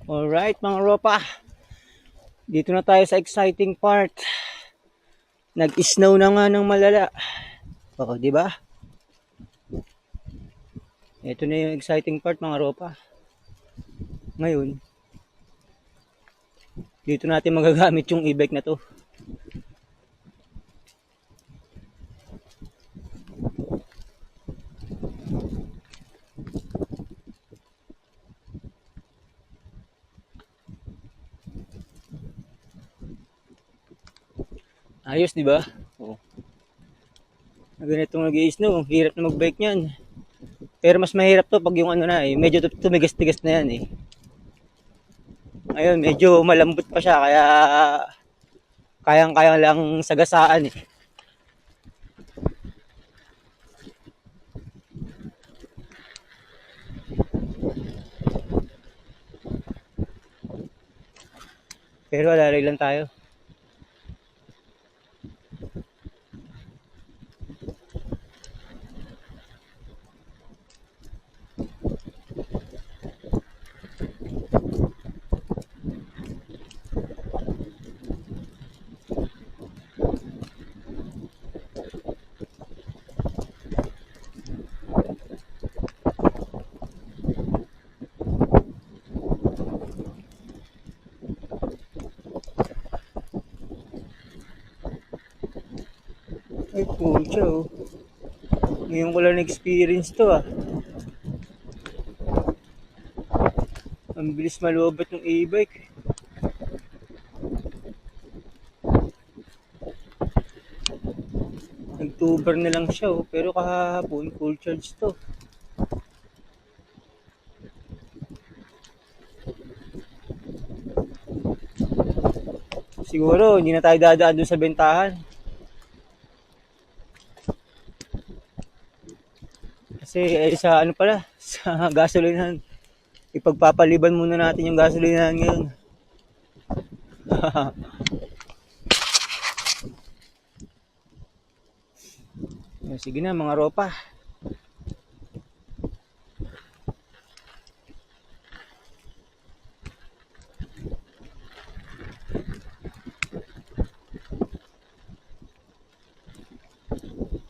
Alright mga ropa, dito na tayo sa exciting part. Nag-snow na nga ng malala. Oo, di ba? Ito na yung exciting part mga ropa. Ngayon, dito natin magagamit yung e-bike na to. Ayos, di ba? Oo. Ganitong nag-i-snow, hirap na mag-bike niyan. Pero mas mahirap to pag yung ano na medyo tumigas-tigas na yan eh. Ngayon, medyo malambot pa siya kaya kayang-kaya lang sagasaan eh. Pero alalay lang tayo. Ay, pucha oh. Ngayon ko lang na-experience to ah. Ang bilis malobot ng e-bike. Nag-tuber na lang siya oh. Pero kahapon, full charge to. Siguro, hindi na tayo dadaan dun sa bentahan. Kasi sa ano pala, sa gasolinahan. Ipagpapaliban muna natin yung gasolinahan ngayon. Sige na mga ropa.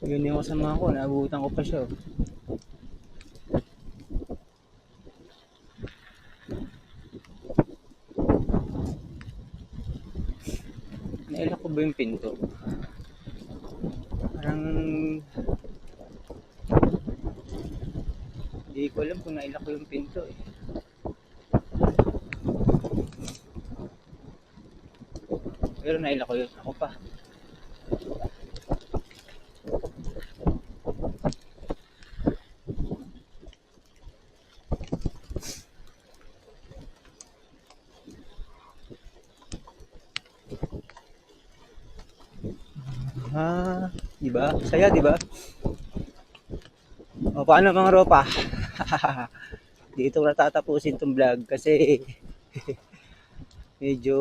Yun yung kasama ko, naabutan ko pa siya. Nailak ko ba yung pinto? Parang hindi ko alam kung nailak ko yung pinto eh. Pero nailak ko yun, ako pa. Di ba? Saya, di ba? O paano mga ropa? Dito ko natatapusin tong vlog kasi medyo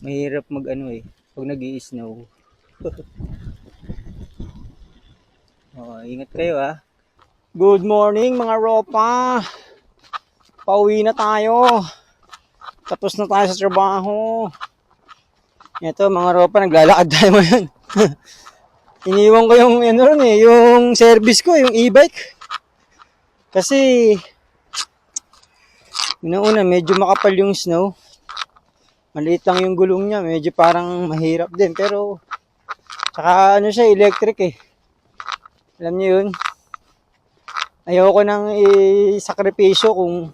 mahirap mag ano eh pag nag-i-snow. Ingat kayo ah. Good morning mga ropa. Pauwi na tayo. Tapos na tayo sa trabaho. Ito mga ropa, naglalakad tayo ngayon. Iniwan ko yung ano ron eh, yung service ko, yung e-bike. Kasi una medyo makapal yung snow. Maliit lang yung gulong niya, medyo parang mahirap din. Pero saka ano siya, electric eh. Alam niyo yun? Ayoko nang isakripisyo kung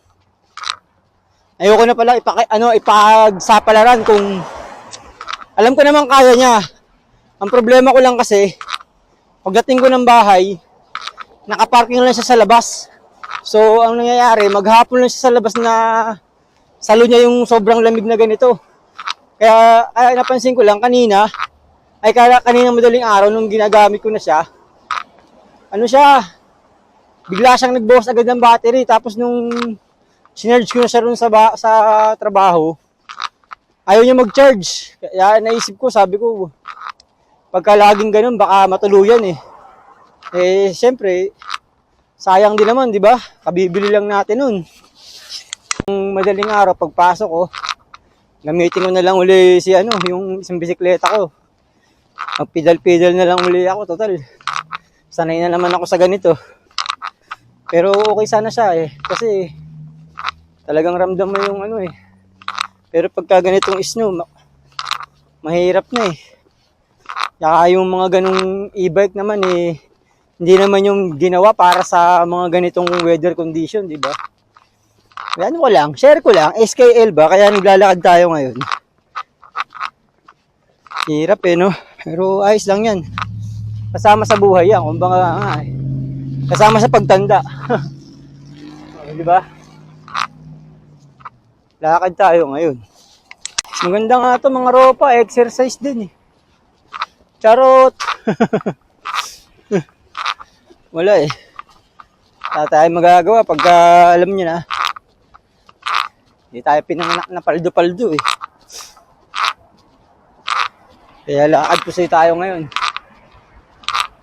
ayoko na pala ipagsapalaran kung alam ko naman kaya niya. Ang problema ko lang kasi pagdating ko ng bahay, nakaparking lang siya sa labas. So, ang nangyayari, maghapon lang siya sa labas na salo niya yung sobrang lamig na ganito. Kaya napansin ko lang kanina madaling araw nung ginagamit ko na siya, ano siya, bigla siyang nagbuhos agad ng battery. Tapos nung sinerge ko na siya ron sa trabaho, ayaw niya mag-charge. Kaya naisip ko, sabi ko, pagka laging ganun, baka matuluyan eh. Siyempre, sayang din naman, di ba? Kabibili lang natin nun. Madaling araw, pagpasok ko, gamitin ko na lang uli si yung isang bisikleta ko. Magpidal-pidal na lang uli ako, total. Sanay na naman ako sa ganito. Pero okay sana siya kasi talagang ramdam mo yung Pero pagka ganitong snow, mahirap na Saka yung mga ganong e-bike naman hindi naman yung ginawa para sa mga ganitong weather condition, di ba? Share ko lang, SKL ba? Kaya naglalakad tayo ngayon. Hirap no? Pero ayos lang yan. Kasama sa buhay yan, kumbaga kasama sa pagtanda. Di ba? Lakad tayo ngayon. Maganda nga ito mga ropa, exercise din Charot! Wala tayo magagawa pagka alam nyo na. Hindi tayo pinanganak na paldo-paldo Kaya lakad po tayo ngayon.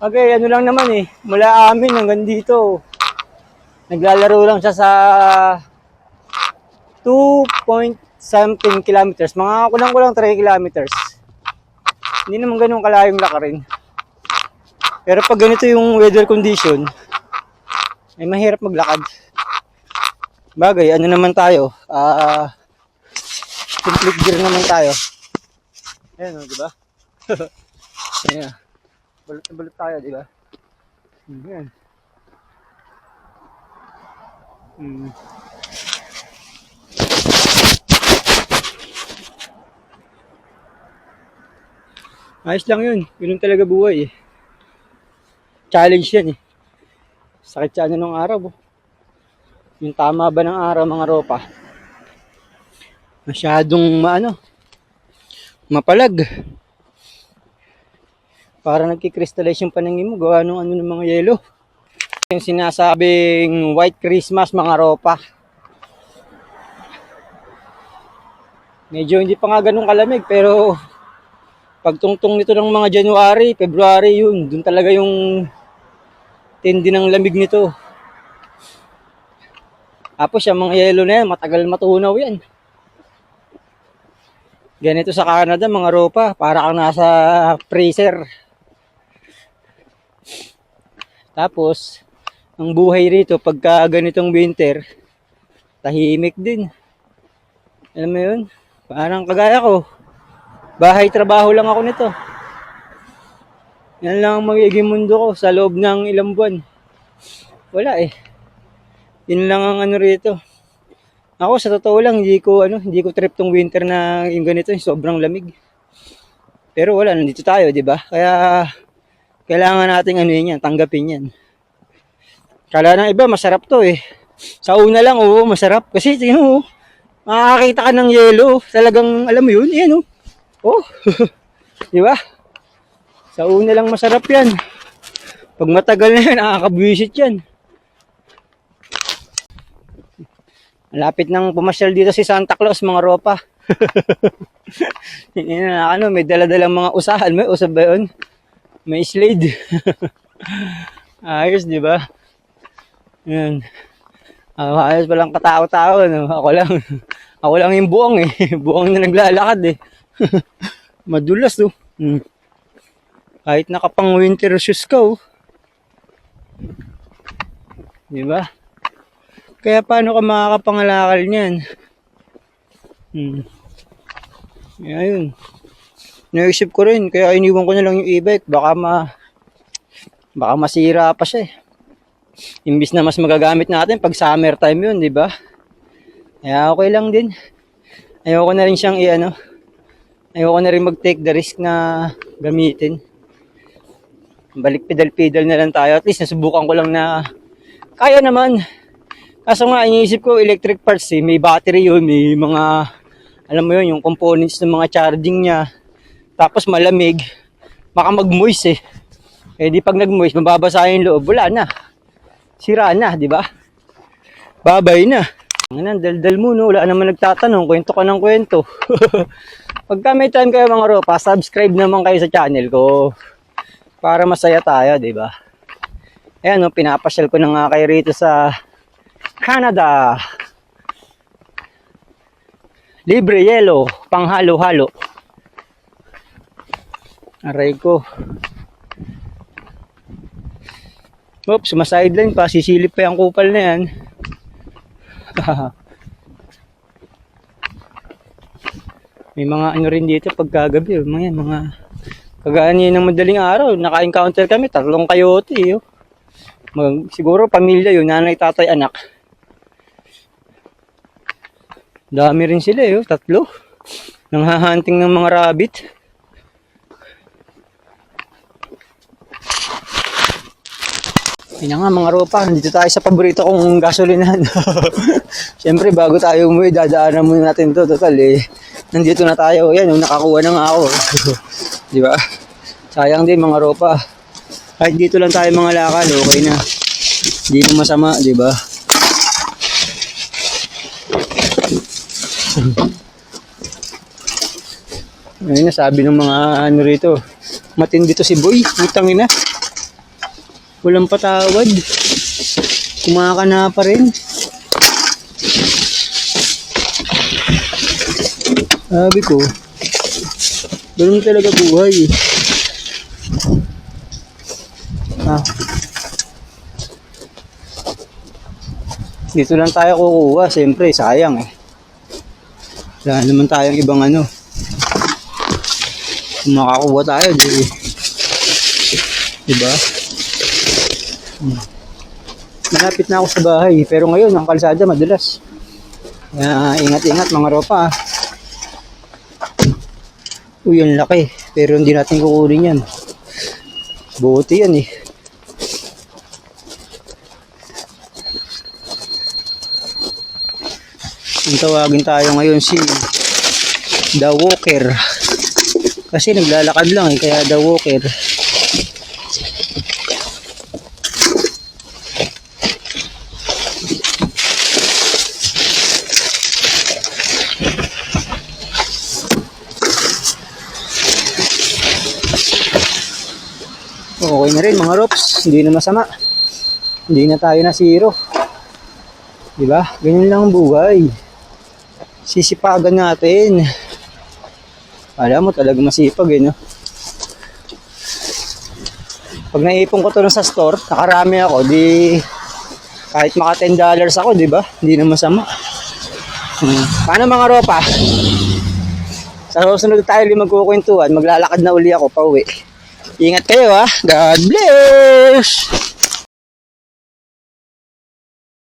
Okay, lang naman mula amin hanggang dito. Naglalaro lang siya sa 2.something kilometers. Mga kulang-kulang 3 kilometers. Hindi naman ganun kalayong lakarin. Pero pag ganito yung weather condition, ay mahirap maglakad. Bagay, naman tayo? Complete gear naman tayo. Ayan di ba? Ayan. Balot na balot tayo, di ba? Ayan. Ayos lang yun. Yun talaga buhay Challenge yan Sakit sa ng araw Yung tama ba ng araw mga ropa? Masyadong mapalag. Para nagki-crystallize yung paningin mo, gawa ng ng mga yelo. Yung sinasabing white Christmas mga ropa. Medyo hindi pa nga ganun kalamig, pero pagtungtong nito ng mga January, February yun, dun talaga yung tindi ng lamig nito. Tapos yung mga yelo na yan, matagal matunaw yan. Ganito sa Canada mga ropa, para kang nasa freezer. Tapos, ang buhay rito pagka ganitong winter, tahimik din. Alam mo yun? Parang kagaya ko. Bahay trabaho lang ako nito. Yan lang ang magiging mundo ko sa loob ng ilang buwan. Wala Yun lang ang rito. Ako sa totoo lang hindi ko trip tong winter na yung ganito, sobrang lamig. Pero wala, nandito tayo, 'di ba? Kaya kailangan nating yan, tanggapin 'yan. Kala ng iba masarap to Sa una lang masarap kasi tingnan mo, makakakita ka ng yelo, talagang alam mo 'yun, ayan Oh. 'Di ba? Sa una lang masarap 'yan. Pag matagal na 'yan, nakakabwisit 'yan. Malapit nang pumasyal dito si Santa Claus mga ropa. May dala-dalang mga usahan. May usab ba yun? May slide. Ayos, di ba? Yan. Ayos palang katao-tao. Ako lang yung buong buong na naglalakad Madulas Kahit nakapang winter shoes ka Di ba? Kaya paano ka makakapangalakal niyan? Ayun. Naisip ko rin, kaya iniwan ko na lang yung e-bike. Baka masira pa siya Imbis na mas magagamit natin pag summer time yun, di ba? Kaya okay lang din. Ayoko na rin siyang ayoko na rin mag-take the risk na gamitin. Balik pedal-pedal na lang tayo. At least nasubukan ko lang na kaya naman. Kaso nga, iniisip ko electric parts may battery yun, may mga, alam mo yun, yung components ng mga charging niya. Tapos malamig, baka mag-moist di pag nag-moist, mababasa yung loob, wala na. Sira na, di ba? Babay na. Daldal mo, wala naman nagtatanong, kwento ka ng kwento. Pagka may time kayo mga ropa, subscribe naman kayo sa channel ko. Para masaya tayo, di ba? Ayan, pinapasyal ko na nga kayo rito sa Canada. Libre yelo, panghalo-halo. Aray ko. Oops, sumasideline pa. Sisilip pa yung kupal na yan. May mga ano rin dito pagkagabi. Mga kagaya ng madaling araw. Naka-encounter kami. 3 coyote. Oh. Siguro pamilya yun. Nanay, tatay, anak. Dami rin sila. 3. Nanghahanting ng mga rabbit. Yan nga mga ropa, dito tayo sa paborito kong gasolinahan. Siyempre bago tayo umuwi, dadaanan muna natin to. Total nandito na tayo. Yan, nakakuha na nga ako. Di ba? Sayang din mga ropa. Kahit dito lang tayo mga lakal, okay na. Hindi na masama, di ba? Ayun na, sabi ng mga ano rito, matindi to si Boy, utangin na. Walang patawad. Kumakana pa rin. Sabi ko, ganun talaga buhay. Dito lang tayo kukuha. Siyempre, sayang Wala naman tayong ibang ano. Kung makakuha tayo, diba? Malapit na ako sa bahay, pero ngayon ang kalsada madulas. Ingat-ingat mga ropa. Uy, ang laki, pero hindi natin kukunin yan. Buti yan Ang tawagin tayo ngayon si The Walker. Kasi naglalakad lang kaya The Walker. Okay na rin mga rops, hindi na masama. Hindi na tayo na zero. Diba? Ganyan lang ang buhay. Sisipagan natin. Alam mo talaga masipag no? Pag naipon ko to sa store, nakarami ako, di kahit maka $10 ako, diba? Hindi na masama. Paano mga ropa? Sa susunod tayo magkukwentuhan, maglalakad na uli ako pauwi. Ingat kayo God bless!